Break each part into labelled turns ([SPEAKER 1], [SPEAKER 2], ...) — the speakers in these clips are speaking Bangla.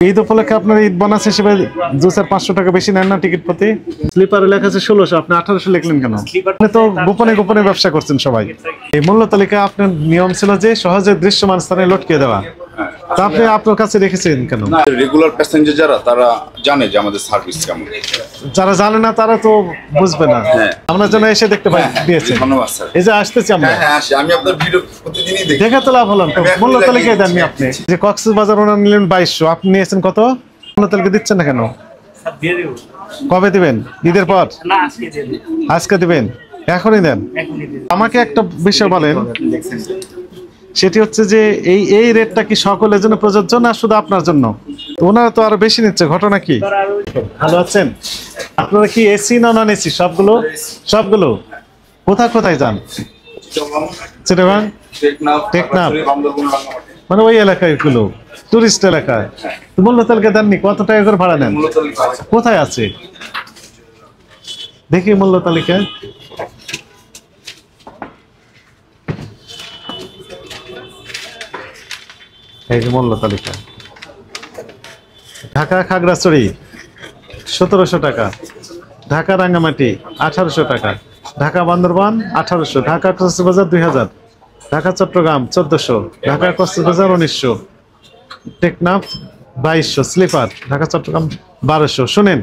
[SPEAKER 1] ঈদ উপলক্ষে আপনার ঈদ বোনাস হিসেবে 2500 টাকা বেশি নেন না টিকিট প্রতি? স্লিপারে লেখা আছে 1600, আপনি 1800 লিখলেন কেন? আপনি তো গোপনে গোপনে ব্যবসা করছেন সবাই। এই মূল্য তালিকা আপনার নিয়ম ছিল যে সহজে দৃশ্যমান স্থানে লটকিয়ে দেওয়া, তা আপনি আপনার কাছে রেখেছেন কেন?
[SPEAKER 2] রেগুলার প্যাসেঞ্জার যারা তারা জানে যে আমাদের সার্ভিস কেমন,
[SPEAKER 1] যারা জানে না তারা তো বুঝবে না। আমরা যেন এসে দেখতে পাই দিয়েছেন।
[SPEAKER 2] ধন্যবাদ স্যার।
[SPEAKER 1] এই যে আসতেছি আমরা,
[SPEAKER 2] আমি আপনার ভিডিও প্রতিদিনই দেখি।
[SPEAKER 1] দেখে তো লাভ হলাম। মূল্য তালিকায় দেননি আপনি। যে কক্সবাজার ওনার নিলেন 2200, আপনি নিয়েছেন কত? মূল্য তালিকা দিচ্ছেন না কেন? কবে দিবেন? ঈদের পর? আজকে দিবেন? এখনই দেন। আমাকে একটা বিষয় বলেন, সেটি হচ্ছে যে এই রেটটা কি সকলের জন্য প্রযোজ্য না শুধু আপনার জন্য? ওনারা তো আরো বেশি নিচ্ছে, ঘটনা কি? ভালো আছেন? আপনারা কি এসি না নন এসি? সবগুলো কোথায় কোথায় যান? চিটাগাং, টেকনাফ, মানে ওই এলাকায় গুলো টুরিস্ট এলাকা। মূল্য তালিকা দেননি? কত টাকা করে ভাড়া নেন? কোথায় আছে দেখি মূল্য তালিকা। এই যে মূল্য তালিকা। ঢাকা খাগড়াছড়ি 1700 টাকা, ঢাকা রাঙ্গামাটি 1800 টাকা, ঢাকা বান্দরবান 1800, ঢাকা কক্সবাজার 2000, ঢাকা চট্টগ্রাম 1400, ঢাকা কক্সবাজার 1900, টেকনাফ 2200 স্লিপার, ঢাকা চট্টগ্রাম 1200। শুনেন,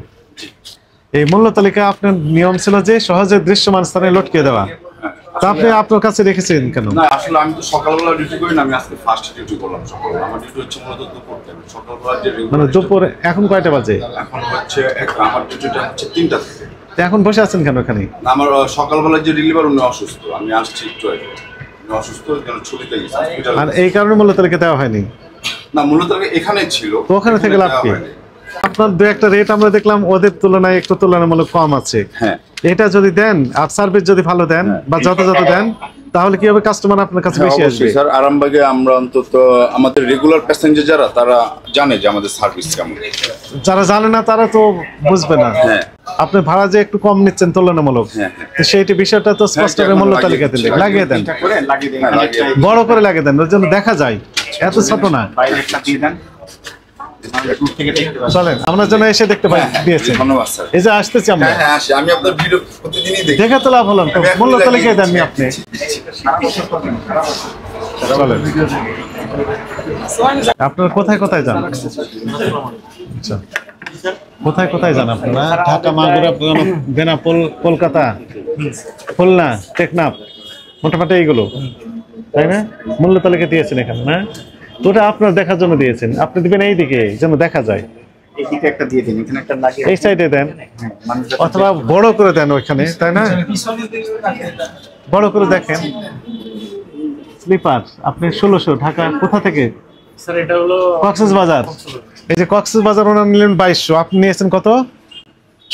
[SPEAKER 1] এই মূল্য তালিকা আপনার নিয়ম ছিল যে সহজে দৃশ্যমান স্থানে লটকিয়ে দেওয়া, তা আপনি আপনার কাছে রেখেছেন কেন?
[SPEAKER 2] না, আসলে আমি তো সকালবেলা ডিউটি করি না, আমি আজকে ফার্স্ট ডিউটি করলাম সকালবেলা। আমার ডিউটি হচ্ছে মূলত দুপুর টাইম। সকালবেলা যে
[SPEAKER 1] মানে দুপুর এখন কয়টা বাজে?
[SPEAKER 2] এখন হচ্ছে আমার ডিউটিটা হচ্ছে 3টা থেকে।
[SPEAKER 1] এখন বসে আছেন কেন এখানে?
[SPEAKER 2] আমার সকালবেলা যে ডেলিভার উনি অসুস্থ, আমি আসছি একটু আগে। উনি অসুস্থ, কেন ছুটিতে গেছে হসপিটালে।
[SPEAKER 1] আর এই কারণে মূল্য তালিকা দেওয়া হয়নি?
[SPEAKER 2] না, মূলত এখানে ছিল।
[SPEAKER 1] তো ওখানে থেকে লাভ কি? আপনার দু একটা রেট আমরা দেখলাম ওদের তুলনায় একটু তুলনামূলক কম আছে।
[SPEAKER 2] হ্যাঁ,
[SPEAKER 1] এটা যদি দেন আর সার্ভিস যদি ভালো দেন বা যথাযথ দেন, তাহলে কি হবে? কাস্টমার আপনার কাছে বেশি আসবে।
[SPEAKER 2] স্যার, আরামবাগে আমরা অন্তত আমাদের রেগুলার প্যাসেঞ্জার যারা তারা জানে যে আমাদের সার্ভিস কেমন।
[SPEAKER 1] যারা জানে না তারা তো বুঝবে না। আপনি ভাড়া যে একটু কম নিচ্ছেন তুলনামূলক, সেইটি বিষয়টা তো স্পষ্ট করে মূল্য তালিকা দিলে লাগিয়ে দেন, বড় করে লাগিয়ে দেন, ওর জন্য দেখা যায়। এত ছোট না। চলেন, আমরা যেন এসে দেখতে পাই দিয়েছেন।
[SPEAKER 2] ধন্যবাদ স্যার।
[SPEAKER 1] এই যে আসতেছি আমরা,
[SPEAKER 2] আমি আপনার ভিডিও প্রতিদিনই দেখি।
[SPEAKER 1] দেখে তো লাভ হলাম। মূল্য তালিকায় দেননি আপনি। চলেন, আপনারা কোথায় কোথায় যান? আচ্ছা, কোথায় কোথায় যান আপনারা? ঢাকা, মাগুরা, বেনাপোল, কলকাতা, খুলনা, টেকনাফ, মোটামুটি এইগুলো, তাই না? মূল্য তালিকা দিয়েছেন এখানে না? তো ওটা আপনার দেখার জন্য দিয়েছেন। আপনি দিবেন এইদিকে যেন দেখা যায়।
[SPEAKER 3] এইদিকে একটা দিয়ে দিন, এখানে একটা লাগিয়ে
[SPEAKER 1] এই সাইডে দেন, অথবা বড় করে দেন ওইখানে, তাই না? বড় করে দেখেন। স্লিপার আপনি 1600, ঢাকা কোথা থেকে?
[SPEAKER 3] স্যার এটা হলো
[SPEAKER 1] কক্সবাজার। এই যে কক্সবাজার ওনার নিলেন 2200, আপনি নিয়েছেন কত?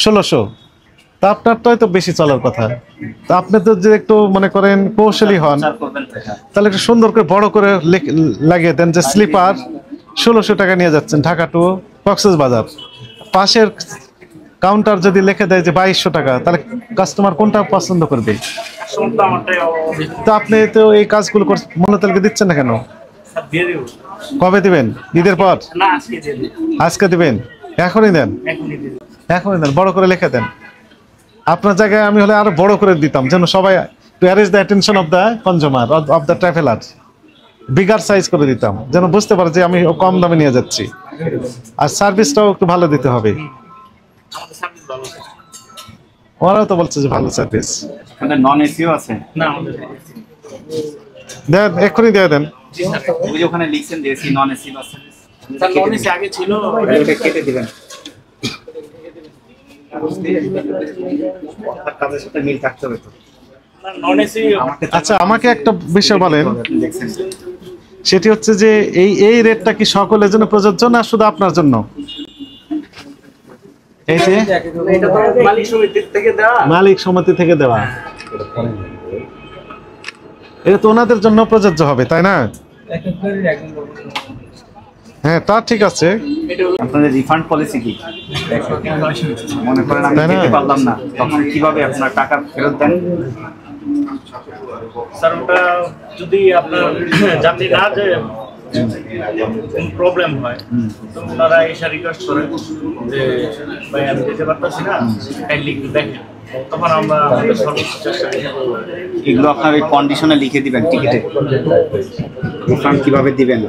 [SPEAKER 1] 1600। তা আপনারটাই তো বেশি চলার কথা। তা আপনি তো যে একটু মনে করেন কৌশলী হন, তাহলে একটু সুন্দর করে বড় করে লাগিয়ে দেন যে স্লিপার 1600 টাকা নিয়ে যাচ্ছেন ঢাকা টু কক্সবাজার। পাশের কাউন্টার যদি লিখে দেয় যে 2200 টাকা, তাহলে কাস্টমার কোনটা পছন্দ করবে? তো আপনি তো এই কাজগুলো মূল্য তালিকা দিচ্ছেন না কেন? কবে দিবেন? ঈদের পর? আজকে দিবেন? এখনই দেন। এখনই দেন, বড় করে লিখে দেন। আপনার জায়গায় আমি হলে আরো বড় করে দিতাম, যেন সবাই to arrange the attention of the consumer of the traveller, bigger size করে দিতাম, যেন বুঝতে পারে যে আমি কম দামে নিয়ে যাচ্ছি। আর সার্ভিসটাও একটু ভালো দিতে হবে। ওরাও তো বলছে যে ভালো সার্ভিস।
[SPEAKER 3] নন এসিও আছে না আমাদের?
[SPEAKER 1] দেন, এক্ষুনি দিয়ে দেন।
[SPEAKER 3] ওই ওখানে লিখছেন যে AC non AC bus service. Sir non AC আগে ছিল, ওটা কেটে দিবেন। কাজের সাথে মিল থাকতে হবে তো। Non AC.
[SPEAKER 1] আচ্ছা, আমাকে একটা বিষয় বলেন, সেটি হচ্ছে যে এই রেটটা কি সকলের জন্য প্রযোজ্য না শুধু আপনার জন্য? এই যে মালিক সমিতি থেকে দেওয়া, এটা তো ওনাদের জন্য প্রযোজ্য হবে, তাই না? হ্যাঁ, তা ঠিক আছে।
[SPEAKER 3] আপনাদের রিফান্ড পলিসি কি? মনে করেন আমি দিতে পারলাম না, তখন কিভাবে আপনার টাকা ফেরত দেন?
[SPEAKER 4] স্যার ওটা যদি আপনার জানি না যে কোনো প্রবলেম হয় তো ওনারা এসে রিকোয়েস্ট করে যে ভাই আমি যেতে পারতেছি না, কাইন্ডলি একটু দেখেন, তখন আমরা আমাদের সর্বোচ্চ চেষ্টা করি।
[SPEAKER 3] এগুলো আপনার ওই কন্ডিশনে লিখে দিবেন টিকিটে, রিফান্ড কিভাবে দিবেন,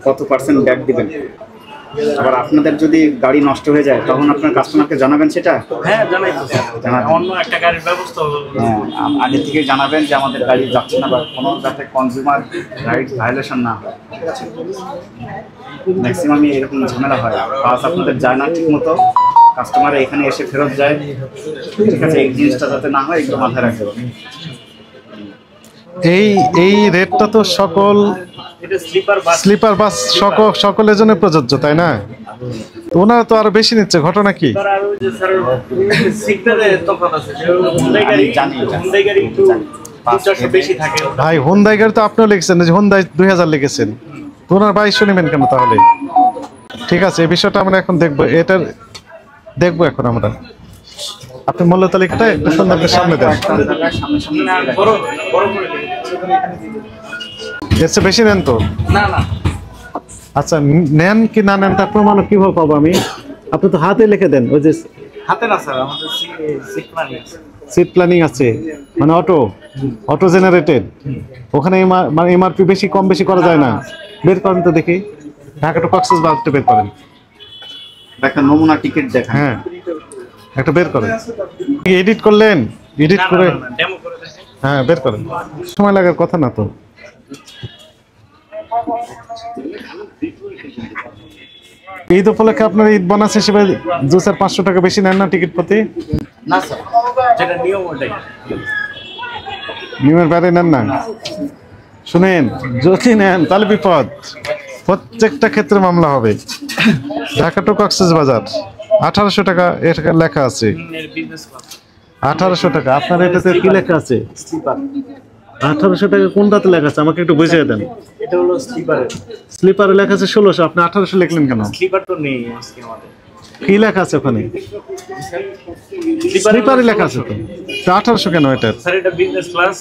[SPEAKER 3] কত % ব্যাক দিবেন। আবার আপনাদের যদি গাড়ি নষ্ট হয়ে যায় তখন আপনার কাস্টমারকে জানাবেন সেটা?
[SPEAKER 4] হ্যাঁ জানাই,
[SPEAKER 3] জানাবেন।
[SPEAKER 4] অন্য একটা গাড়ির ব্যবস্থা হলো।
[SPEAKER 3] হ্যাঁ, আগে থেকে জানাবেন যে আমাদের গাড়ি যাচ্ছে না, বা কোনো যাতে কনজিউমার রাইটস ভায়োলেশন না হয়। ম্যাক্সিমামই এরকম ঝামেলা হয়, প্লাস আপনাদের যায় না ঠিক মতো, কাস্টমার এখানে এসে ফেরত যায়। ঠিক আছে, এই জিনিসটা যাতে না হয় একটু মাথায় রাখতে হবে।
[SPEAKER 1] এই রেটটা তো সকল
[SPEAKER 4] এটা
[SPEAKER 1] স্লিপার বাস সকলের জন্য প্রযোজ্য, তাই না? তো ওনারা তো আরো বেশি নিচ্ছে, ঘটনা কি?
[SPEAKER 4] আর ওই যে স্যার সিগন্যালে তফাৎ আছে, হুন্ডাই গাড়ি একটু 200 বেশি থাকে।
[SPEAKER 1] ভাই হুন্ডাই গাড়ি তো আপনিও লিখেছেন যে হুন্ডাই 2000 লিখেছেন, তো ওনার 2200 নেবেন কেন তাহলে? ঠিক আছে, এই বিষয়টা আমরা এখন দেখবো, এটার দেখবো এখন আমরা। আপনি মূল্য তালিকাটা একটু সুন্দর করে সামনে দেন।
[SPEAKER 4] না বড় বড় করে দিন।
[SPEAKER 1] এর চেয়ে বেশি নেন তো?
[SPEAKER 4] না না
[SPEAKER 1] আচ্ছা, নেন কি না নেন তার প্রমাণ কিভাবে পাবো আমি? আপনি তো হাতে লিখে দেন, ওই যে
[SPEAKER 4] হাতে না স্যার, আমাদের সিগন্যাল আছে।
[SPEAKER 1] সিট প্ল্যানিং আছে, মানে অটো জেনারেটেড, ওখানে এমআরপি বেশি কম বেশি করা যায় না। বের করেন তো দেখি, ঢাকা টু কক্সবাজার বের করেন।
[SPEAKER 3] একটা নমুনা টিকিট দেখেন।
[SPEAKER 1] হ্যাঁ, একটা বের করেন। এডিট করলেন, এডিট করে
[SPEAKER 4] ডেমো করে দেখেন।
[SPEAKER 1] হ্যাঁ বের করেন, সময় লাগার কথা না তো। ঈদ উপলক্ষে আপনার ঈদ বোনাস হিসেবে 200-500 টাকা বেশি নেন না টিকিট প্রতি?
[SPEAKER 4] না স্যার, যেটা নিয়ম ওটাই।
[SPEAKER 1] নিয়মের বাইরে নেন না। শুনেন, যদি নেন তাহলে বিপদ, প্রত্যেকটা ক্ষেত্রে মামলা হবে। ঢাকা টু কক্সবাজার 1800 টাকা এটা লেখা আছে,
[SPEAKER 4] এর বিজনেস ক্লাস
[SPEAKER 1] 1800 টাকা। আপনার এটাতে কি লেখা আছে?
[SPEAKER 4] স্লিপার।
[SPEAKER 1] 1800 টাকা কোনটাতে লেখা আছে আমাকে একটু বুঝিয়ে দেন।
[SPEAKER 4] এটা হলো স্লিপারের।
[SPEAKER 1] স্লিপারে লেখা আছে 1600, আপনি 1800 লিখলেন কেন?
[SPEAKER 4] স্লিপার তো নেই আজকে আমাদের।
[SPEAKER 1] কি লেখা আছে ওখানে? স্লিপারে লেখা আছে তো, 1800 কেন এটা?
[SPEAKER 4] স্যার এটা বিজনেস ক্লাস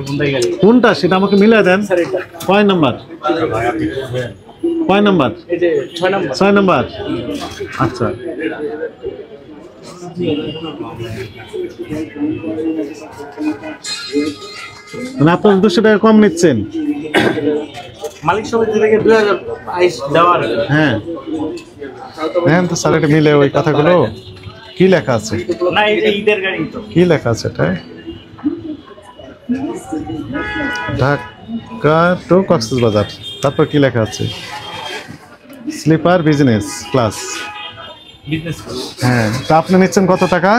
[SPEAKER 4] হুন্ডাই গাড়ি।
[SPEAKER 1] কোনটা সেটা আমাকে মিলিয়ে দেন।
[SPEAKER 4] স্যার এটা
[SPEAKER 1] কয় নাম্বার? কয় নাম্বার?
[SPEAKER 4] এই যে 6 নাম্বার।
[SPEAKER 1] 6 নাম্বার। আচ্ছা, মানে আপনার 200 টাকা কম নিচ্ছেন?
[SPEAKER 4] মালিক সমিতি থেকে 2022 দেওয়ার।
[SPEAKER 1] হ্যাঁ হ্যাঁ, তো স্যার এটা মিলে ওই কথাগুলো কি লেখা আছে?
[SPEAKER 4] না এই যে ঈদের গাড়ি তো।
[SPEAKER 1] কি লেখা আছে এটা? ঢাকা টু কক্সবাজার, তারপর কি লেখা আছে? Sleeper business class.
[SPEAKER 4] Business class.
[SPEAKER 1] হ্যাঁ, তা আপনি নিচ্ছেন কত টাকা?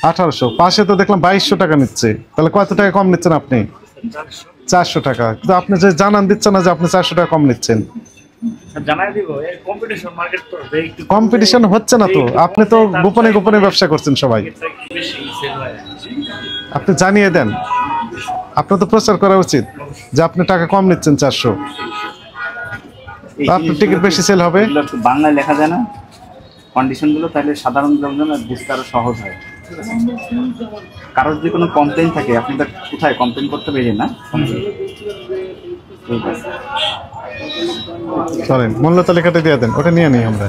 [SPEAKER 1] 1800। পাশে তো দেখলাম 2200 টাকা নিচ্ছে, তাহলে কত টাকা কম নিচ্ছেন আপনি? 400 টাকা। কিন্তু আপনি যে জানান দিচ্ছেন না যে আপনি 400 টাকা কম নিচ্ছেন।
[SPEAKER 4] জানাই দিব, এই কম্পিটিশন মার্কেট তো একটু
[SPEAKER 1] কম্পিটিশন হচ্ছে না তো, আপনি তো গোপনে গোপনে ব্যবসা করছেন সবাই।
[SPEAKER 4] বেশি সেল হয়।
[SPEAKER 1] আপনি জানিয়ে দেন, আপনার তো প্রচার করা উচিত যে আপনি টাকা কম নিচ্ছেন 400, আপনার টিকিট বেশি সেল হবে।
[SPEAKER 3] এগুলো একটু বাংলায় লেখা যায় না কন্ডিশনগুলো, তাহলে সাধারণ লোকজনের বুঝতে আরো সহজ হয়। কারোর যদি কোনো কমপ্লেন থাকে আপনাদের কোথায় কমপ্লেন করতে পেরে না? ঠিক আছে,
[SPEAKER 1] চলেন মূল্য তালিকাটা দিয়ে দেন, ওটা নিয়ে নিই আমরা।